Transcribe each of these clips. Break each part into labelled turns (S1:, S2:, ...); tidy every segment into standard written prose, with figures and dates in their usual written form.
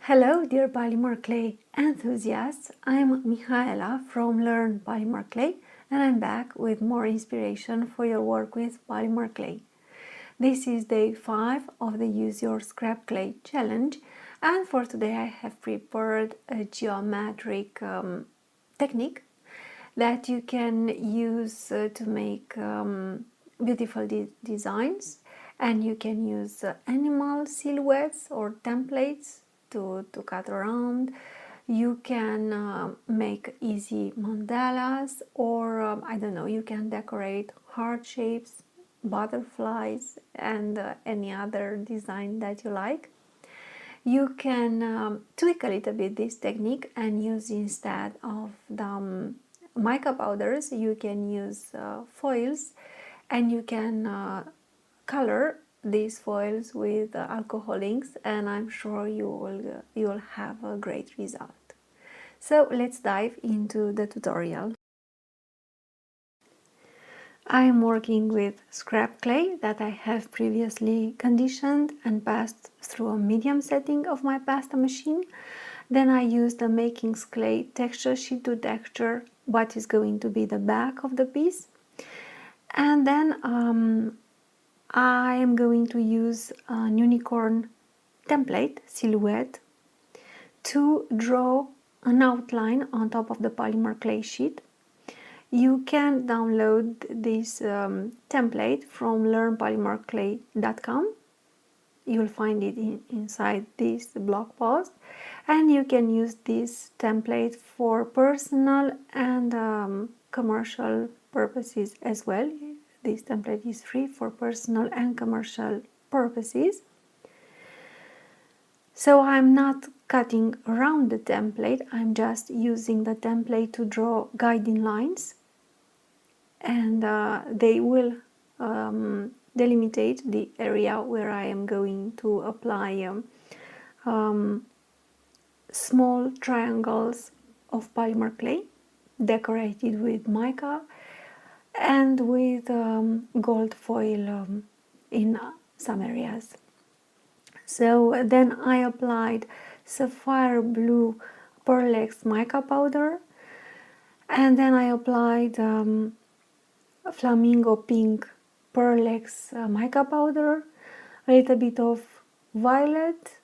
S1: Hello, dear Polymer Clay enthusiasts. I'm Michaela from Learn Polymer Clay, and I'm back with more inspiration for your work with Polymer Clay. This is day 5 of the Use Your Scrap Clay challenge, and for today I have prepared a geometric technique that you can use to make beautiful designs, and you can use animal silhouettes or templates to cut around. You can make easy mandalas, or I don't know, you can decorate heart shapes, butterflies, and any other design that you like. You can tweak a little bit this technique and use, instead of the mica powders, you can use foils, and you can color these foils with alcohol inks, and I'm sure you will have a great result. So let's dive into the tutorial. I am working with scrap clay that I have previously conditioned and passed through a medium setting of my pasta machine. Then I used the Makings Clay texture sheet to texture what is going to be the back of the piece. And then I am going to use an unicorn template silhouette to draw an outline on top of the polymer clay sheet. You can download this template from learnpolymerclay.com. You'll find it inside this blog post, and you can use this template for personal and commercial purposes as well. This template is free for personal and commercial purposes. So I'm not cutting around the template, I'm just using the template to draw guiding lines, and they will delimitate the area where I am going to apply small triangles of polymer clay decorated with mica and with gold foil in some areas. So then I applied sapphire blue pearlex mica powder, and then I applied flamingo pink pearlex mica powder, a little bit of violet,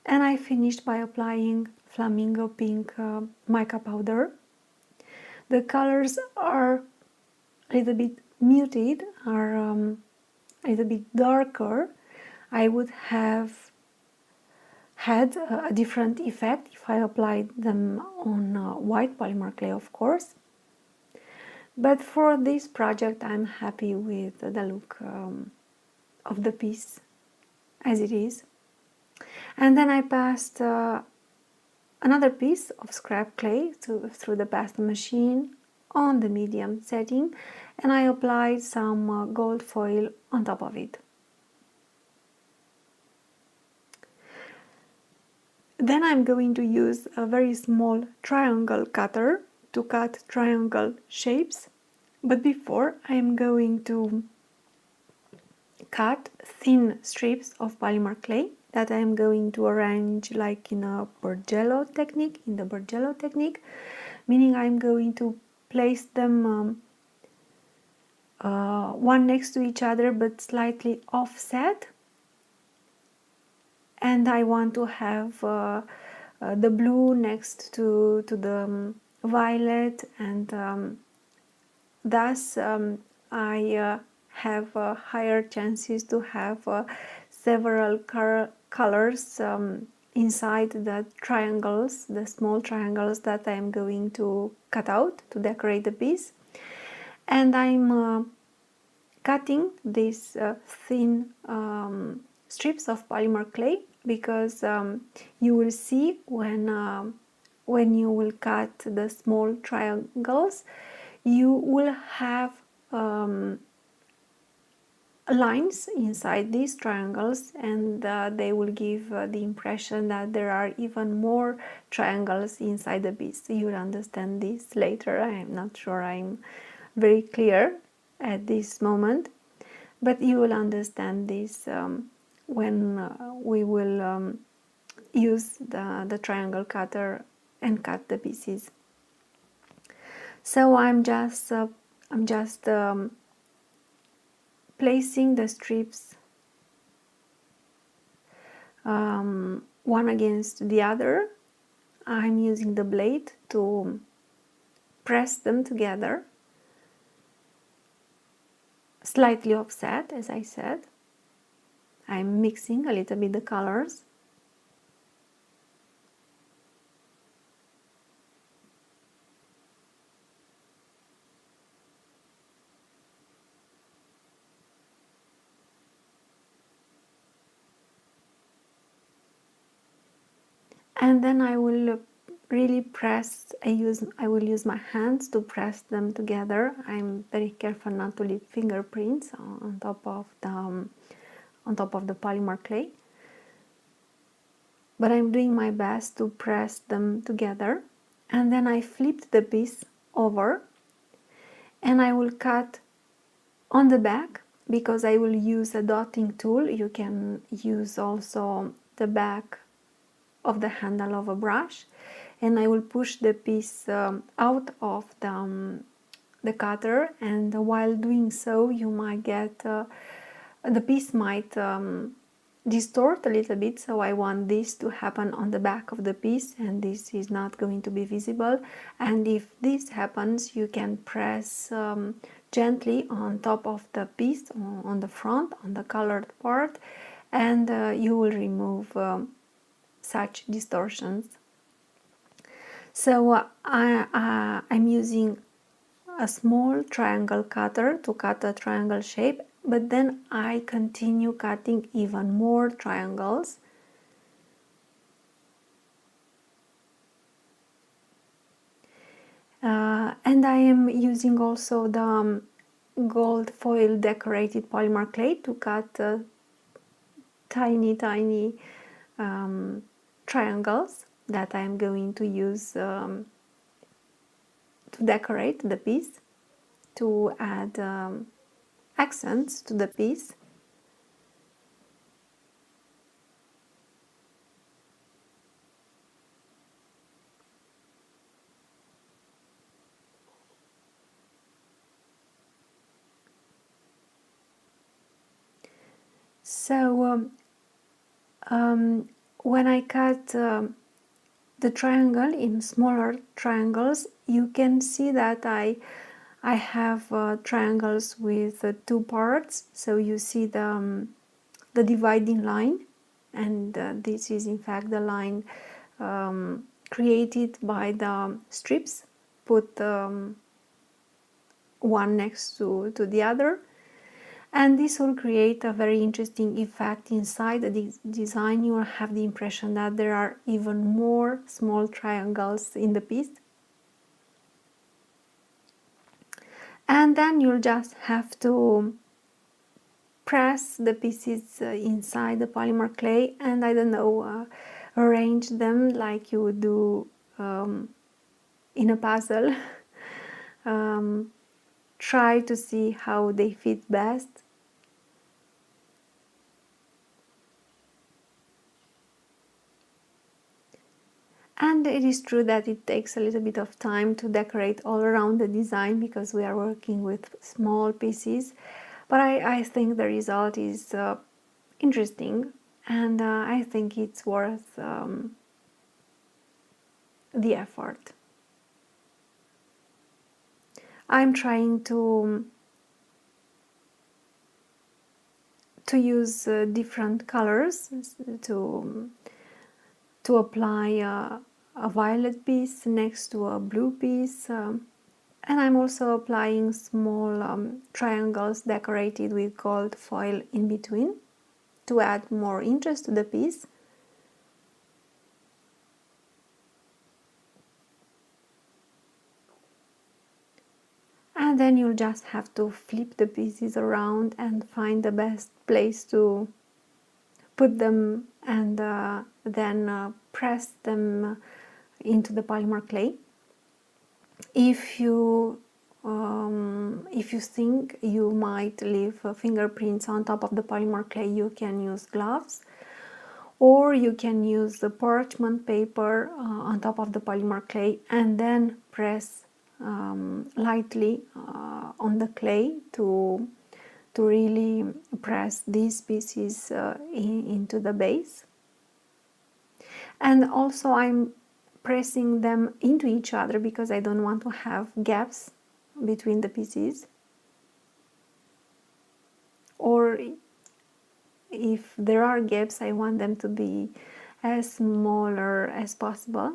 S1: and I finished by applying flamingo pink mica powder. The colors are a little bit muted, are a little bit darker. I would have had a different effect if I applied them on white polymer clay, of course. But for this project I'm happy with the look of the piece as it is. And then I passed another piece of scrap clay through the pasta machine on the medium setting, and I applied some gold foil on top of it. Then I'm going to use a very small triangle cutter to cut triangle shapes, but before I'm going to cut thin strips of polymer clay that I'm going to arrange like in a Bargello technique, meaning I'm going to place them one next to each other but slightly offset, and I want to have the blue next to the violet, and thus I have higher chances to have several colors inside the triangles, the small triangles that I am going to cut out to decorate the piece. And I'm cutting these thin strips of polymer clay because you will see when you will cut the small triangles, you will have lines inside these triangles, and they will give the impression that there are even more triangles inside the piece. You will understand this later. I am not sure I'm very clear at this moment, but you will understand this when we will use the triangle cutter and cut the pieces. So I'm just placing the strips one against the other. I'm using the blade to press them together, slightly offset, as I said. I'm mixing a little bit the colors. And then I will really press, I will use my hands to press them together. I'm very careful not to leave fingerprints on top of the polymer clay. But I'm doing my best to press them together. And then I flipped the piece over and I will cut on the back, because I will use a dotting tool. You can use also the back of the handle of a brush, and I will push the piece out of the cutter, and while doing so you might get the piece might distort a little bit, so I want this to happen on the back of the piece, and this is not going to be visible. And if this happens, you can press gently on top of the piece, on the front, on the colored part, and you will remove such distortions. So I'm using a small triangle cutter to cut a triangle shape, but then I continue cutting even more triangles. And I am using also the gold foil decorated polymer clay to cut tiny triangles that I am going to use to decorate the piece, to add accents to the piece. So when I cut the triangle in smaller triangles, you can see that I have triangles with two parts. So you see the dividing line, and this is in fact the line created by the strips put one next to the other. And this will create a very interesting effect inside the design. You will have the impression that there are even more small triangles in the piece. And then you'll just have to press the pieces inside the polymer clay, and I don't know, arrange them like you would do in a puzzle. Try to see how they fit best. And it is true that it takes a little bit of time to decorate all around the design, because we are working with small pieces, but I think the result is interesting, and I think it's worth the effort. I'm trying to use different colors to apply a violet piece next to a blue piece, and I'm also applying small triangles decorated with gold foil in between to add more interest to the piece. And then you'll just have to flip the pieces around and find the best place to put them, and then press them into the polymer clay. If you think you might leave fingerprints on top of the polymer clay, you can use gloves, or you can use the parchment paper on top of the polymer clay and then press lightly on the clay to really press these pieces into the base. And also I'm pressing them into each other because I don't want to have gaps between the pieces, or if there are gaps I want them to be as smaller as possible.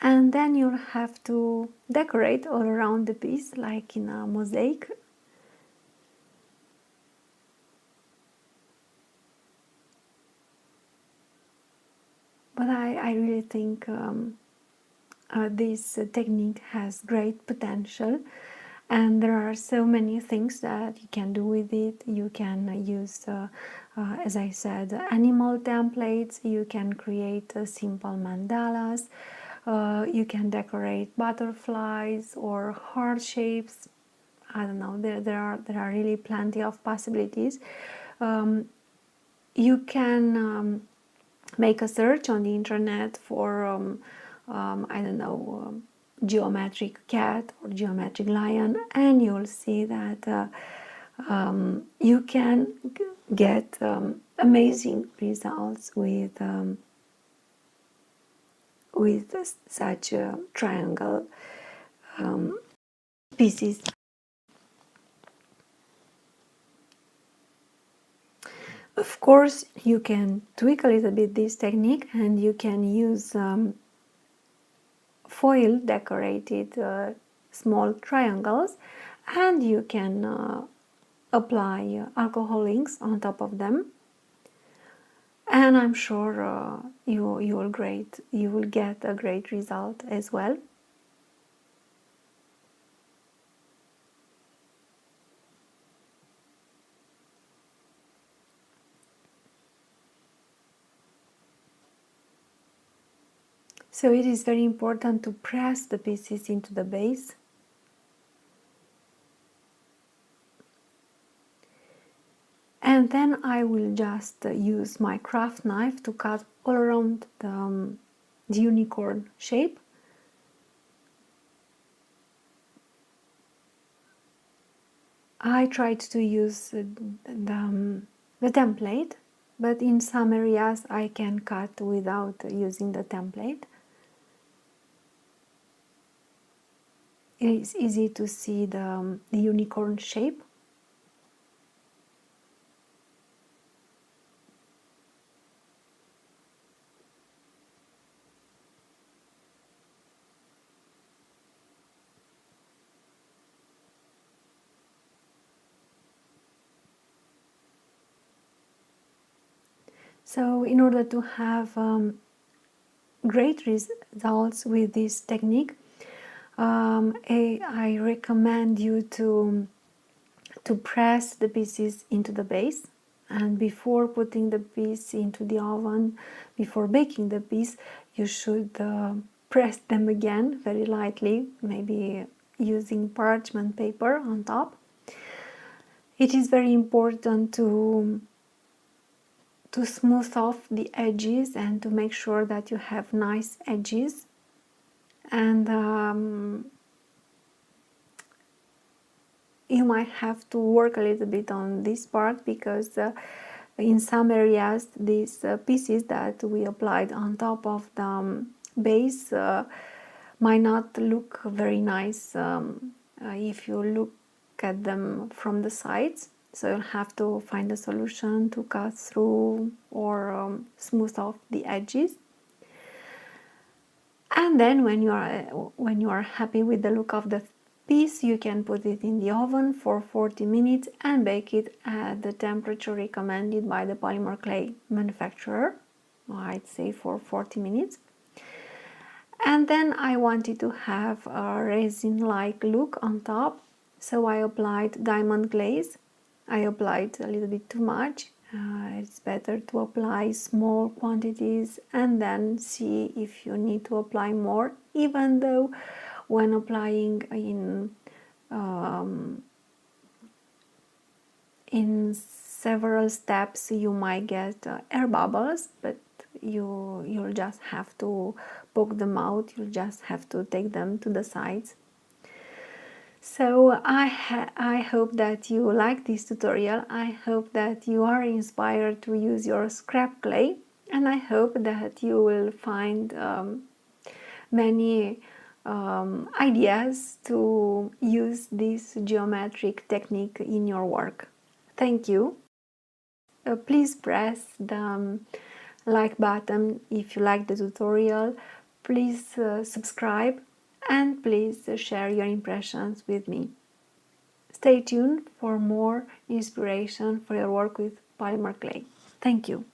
S1: And then you'll have to decorate all around the piece like in a mosaic. But I really think this technique has great potential, and there are so many things that you can do with it. You can use, as I said, animal templates. You can create simple mandalas. You can decorate butterflies or heart shapes. I don't know. There are really plenty of possibilities. You can make a search on the internet for I don't know, geometric cat or geometric lion, and you'll see that you can get amazing results with such triangle pieces. Of course, you can tweak a little bit this technique, and you can use foil decorated small triangles, and you can apply alcohol inks on top of them, and I'm sure you will get a great result as well. So it is very important to press the pieces into the base. And then I will just use my craft knife to cut all around the unicorn shape. I tried to use the template, but in some areas I can cut without using the template. It is easy to see the unicorn shape. So in order to have great results with this technique, I recommend you to press the pieces into the base, and before putting the piece into the oven, before baking the piece, you should press them again very lightly, maybe using parchment paper on top. It is very important to smooth off the edges and to make sure that you have nice edges, and you might have to work a little bit on this part because in some areas these pieces that we applied on top of the base might not look very nice if you look at them from the sides. So you'll have to find a solution to cut through or smooth off the edges. And then when you are happy with the look of the piece, you can put it in the oven for 40 minutes and bake it at the temperature recommended by the polymer clay manufacturer. I'd say for 40 minutes. And then I wanted to have a resin-like look on top, so I applied diamond glaze. I applied a little bit too much, It's better to apply small quantities and then see if you need to apply more, even though when applying in several steps you might get air bubbles, but you'll just have to poke them out, you'll just have to take them to the sides. So I hope that you like this tutorial. I hope that you are inspired to use your scrap clay, and I hope that you will find many ideas to use this geometric technique in your work. Thank you. Please press the like button if you like the tutorial. Please subscribe, and please share your impressions with me. Stay tuned for more inspiration for your work with polymer clay. Thank you.